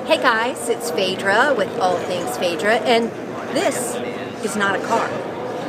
Hey guys, it's Fadra with All Things Fadra, and this is not a car.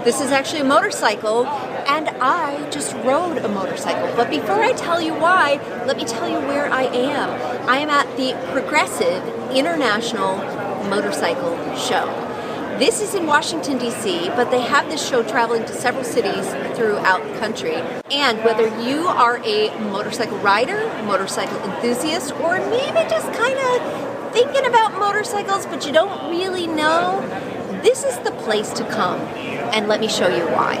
This is actually a motorcycle, and I just rode a motorcycle. But before I tell you why, let me tell you where I am. I am at the Progressive International Motorcycle Show. This is in Washington, D.C., but they have this show traveling to several cities throughout the country. And whether you are a motorcycle rider, motorcycle enthusiast, or maybe just kind of thinking about motorcycles but you don't really know, this is the place to come. And let me show you why.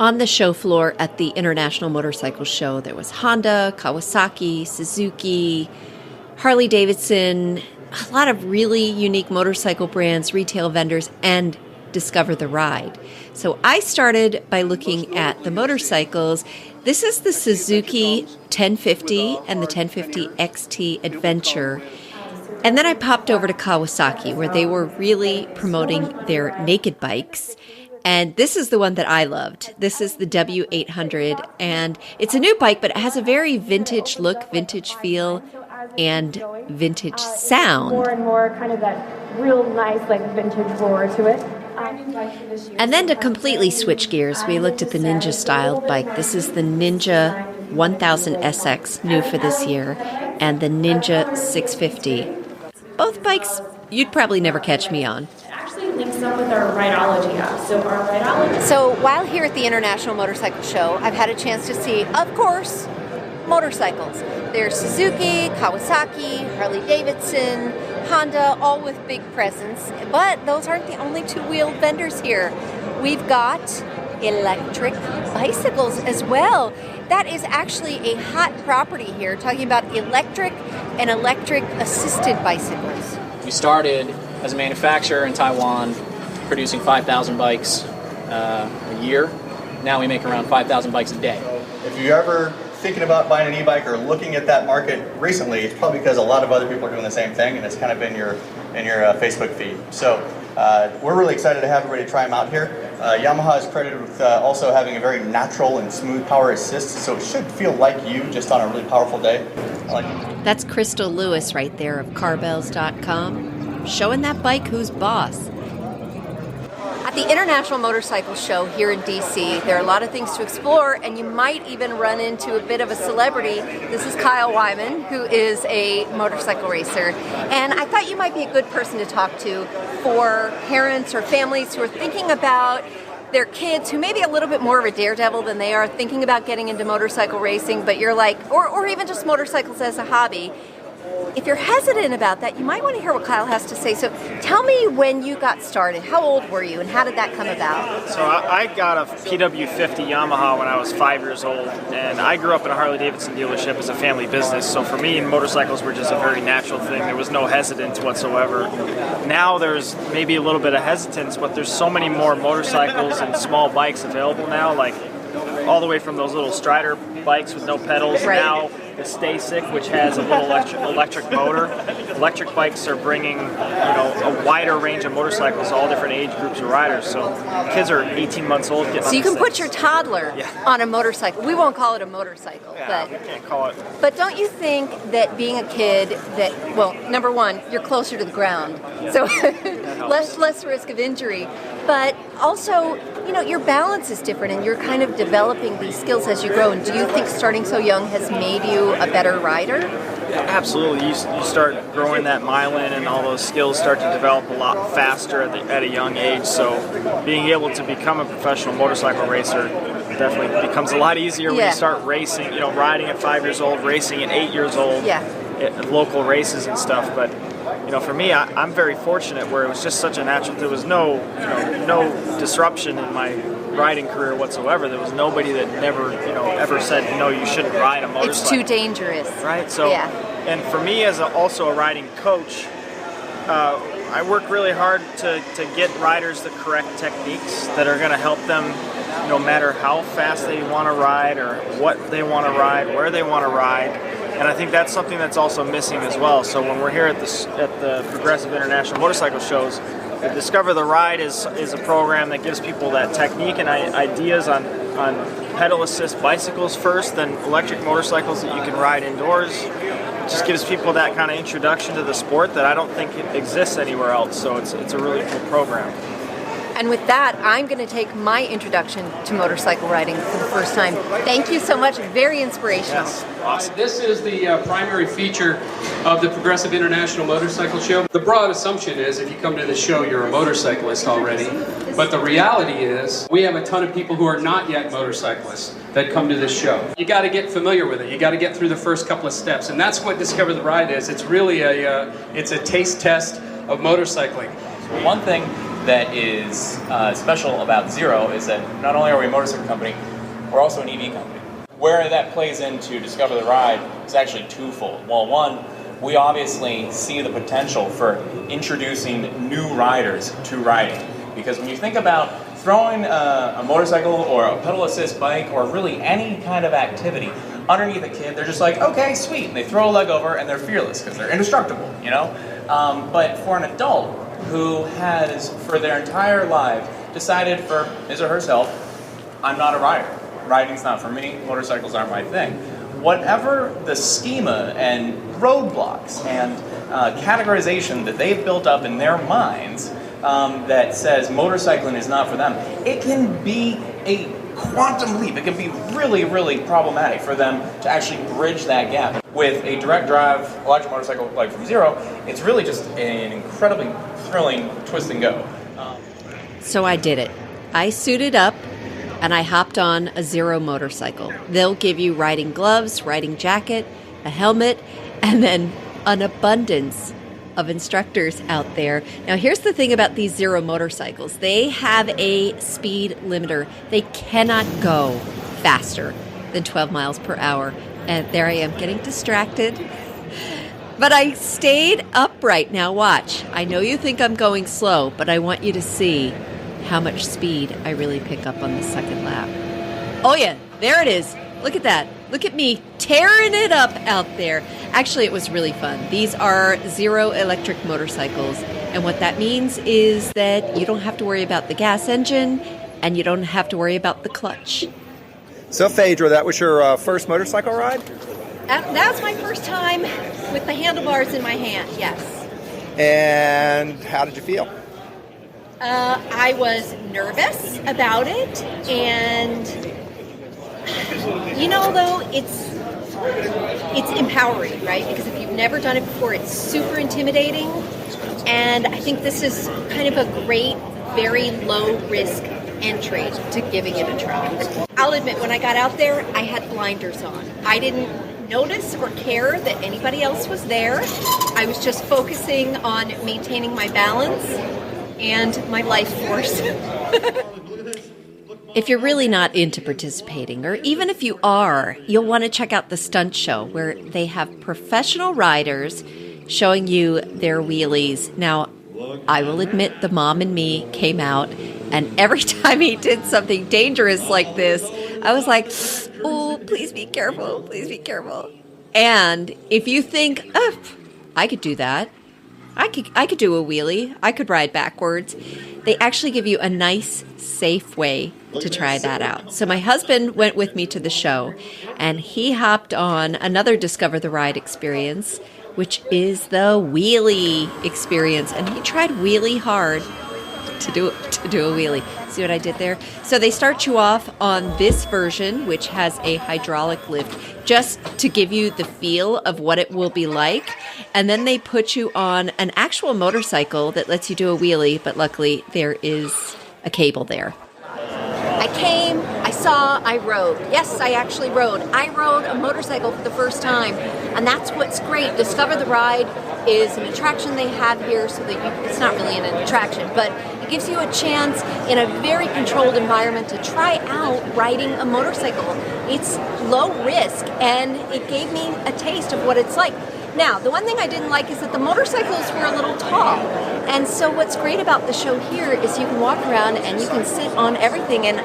On the show floor at the International Motorcycle Show, there was Honda, Kawasaki, Suzuki, Harley Davidson, a lot of really unique motorcycle brands, retail vendors, and Discover the Ride. So I started by looking at the motorcycles. This is the Suzuki 1050 and the 1050 XT Adventure. And then I popped over to Kawasaki, where they were really promoting their naked bikes. And this is the one that I loved. This is the W800, and it's a new bike, but it has a very vintage look, vintage feel, and vintage sound. More and more kind of that real nice like vintage roar to it. And then to completely switch gears, we looked at the Ninja styled bike. This is the Ninja 1000 SX, new for this year, and the Ninja 650. Both bikes you'd probably never catch me on. Links up with our Rideology app. So while here at the International Motorcycle Show, I've had a chance to see, of course, motorcycles. There's Suzuki, Kawasaki, Harley Davidson, Honda, all with big presence. But those aren't the only two-wheeled vendors here. We've got electric bicycles as well. That is actually a hot property here, talking about electric and electric-assisted bicycles. We started as a manufacturer in Taiwan, producing 5,000 bikes a year. Now we make around 5,000 bikes a day. If you're ever thinking about buying an e-bike or looking at that market recently, it's probably because a lot of other people are doing the same thing, and it's kind of in your Facebook feed. So we're really excited to have everybody try them out here. Yamaha is credited with also having a very natural and smooth power assist, so it should feel like you just on a really powerful day. That's Crystal Lewis right there of carbells.com, showing that bike who's boss. At the International Motorcycle Show here in DC, there are a lot of things to explore, and you might even run into a bit of a celebrity. This is Kyle Wyman, who is a motorcycle racer, and I thought you might be a good person to talk to for parents or families who are thinking about their kids who may be a little bit more of a daredevil than they are, thinking about getting into motorcycle racing, but you're like, or even just motorcycles as a hobby. If you're hesitant about that, you might want to hear what Kyle has to say. So tell me when you got started. How old were you, and how did that come about? So I got a PW50 Yamaha when I was 5 years old, and I grew up in a Harley Davidson dealership as a family business. So for me, motorcycles were just a very natural thing. There was no hesitance whatsoever. Now there's maybe a little bit of hesitance, but there's so many more motorcycles and small bikes available now, like all the way from those little Strider bikes with no pedals, right. Now the Stay Sick, which has a little electric motor. Electric bikes are bringing, a wider range of motorcycles to all different age groups of riders. So kids are 18 months old getting on So you these can put things. your toddler on a motorcycle. We won't call it a motorcycle, We can't call it. But don't you think that being a kid well, number one, you're closer to the ground, so less risk of injury, but also, your balance is different, and you're kind of developing these skills as you grow. And do you think starting so young has made you a better rider? Absolutely. You start growing that myelin, and all those skills start to develop a lot faster at a young age. So being able to become a professional motorcycle racer definitely becomes a lot easier when you start racing, riding at 5 years old, racing at 8 years old, at local races and stuff. But for me, I'm very fortunate where it was just such a natural. There was no disruption in my riding career whatsoever. There was nobody that never, ever said, no, you shouldn't ride a motorcycle. It's too dangerous. Right? So, and for me as also a riding coach, I work really hard to get riders the correct techniques that are going to help them, no matter how fast they want to ride or what they want to ride, where they want to ride. And I think that's something that's also missing as well. So when we're here at the Progressive International Motorcycle Shows, Discover the Ride is a program that gives people that technique and ideas on pedal assist bicycles first, then electric motorcycles that you can ride indoors, just gives people that kind of introduction to the sport that I don't think it exists anywhere else. So it's a really cool program. And with that, I'm going to take my introduction to motorcycle riding for the first time. Thank you so much. Very inspirational. Yes, awesome. This is the primary feature of the Progressive International Motorcycle Show. The broad assumption is if you come to the show, you're a motorcyclist already. But the reality is we have a ton of people who are not yet motorcyclists that come to this show. You got to get familiar with it. You got to get through the first couple of steps. And that's what Discover the Ride is. It's really it's a taste test of motorcycling. One thing that is special about Zero is that not only are we a motorcycle company, we're also an EV company. Where that plays into Discover the Ride is actually twofold. Well, one, we obviously see the potential for introducing new riders to riding. Because when you think about throwing a motorcycle or a pedal assist bike or really any kind of activity underneath a kid, they're just like, okay, sweet. And they throw a leg over and they're fearless because they're indestructible, you know? But for an adult who has, for their entire life, decided for his or herself, I'm not a rider. Riding's not for me. Motorcycles aren't my thing. Whatever the schema and roadblocks and categorization that they've built up in their minds that says motorcycling is not for them, it can be a quantum leap. It can be really, really problematic for them to actually bridge that gap. With a direct drive electric motorcycle like from Zero, it's really just an incredibly thrilling twist and go. So I did it. I suited up and I hopped on a Zero motorcycle. They'll give you riding gloves, riding jacket, a helmet, and then an abundance of instructors out there. Now, here's the thing about these Zero motorcycles. They have a speed limiter. They cannot go faster than 12 miles per hour. And there I am getting distracted. But I stayed upright. Now watch. I know you think I'm going slow, but I want you to see how much speed I really pick up on the second lap. Oh yeah, there it is. Look at that. Look at me tearing it up out there. Actually, it was really fun. These are Zero electric motorcycles. And what that means is that you don't have to worry about the gas engine and you don't have to worry about the clutch. So Phaedra, that was your first motorcycle ride? That was my first time with the handlebars in my hand, yes. And how did you feel? I was nervous about it, and you know, though, it's empowering, right? Because if you've never done it before, it's super intimidating, and I think this is kind of a great, very low-risk entry to giving it a try. I'll admit, when I got out there, I had blinders on. I didn't notice or care that anybody else was there. I was just focusing on maintaining my balance and my life force. If you're really not into participating, or even if you are, you'll want to check out the stunt show where they have professional riders showing you their wheelies. Now, I will admit the mom in me came out, and every time he did something dangerous like this, I was like, oh, please be careful, please be careful. And if you think, oh, I could do that, I could do a wheelie, I could ride backwards, they actually give you a nice, safe way to try that out. So my husband went with me to the show, and he hopped on another Discover the Ride experience, which is the Wheelie Experience, and he tried really hard to do a wheelie. See what I did there? So they start you off on this version, which has a hydraulic lift, just to give you the feel of what it will be like. And then they put you on an actual motorcycle that lets you do a wheelie, but luckily there is a cable there. I came, I saw, I rode. Yes, I actually rode. I rode a motorcycle for the first time, and that's what's great. Discover the Ride is an attraction they have here, so that it's not really an attraction, but it gives you a chance in a very controlled environment to try out riding a motorcycle. It's low risk, and it gave me a taste of what it's like. Now, the one thing I didn't like is that the motorcycles were a little tall. And so what's great about the show here is you can walk around and you can sit on everything. And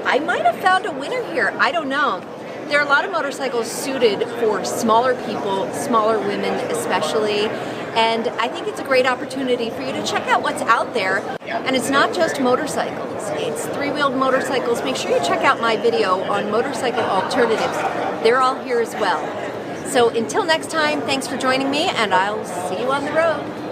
I might have found a winner here. I don't know. There are a lot of motorcycles suited for smaller people, smaller women especially. And I think it's a great opportunity for you to check out what's out there. And it's not just motorcycles. It's three-wheeled motorcycles. Make sure you check out my video on motorcycle alternatives. They're all here as well. So until next time, thanks for joining me, and I'll see you on the road.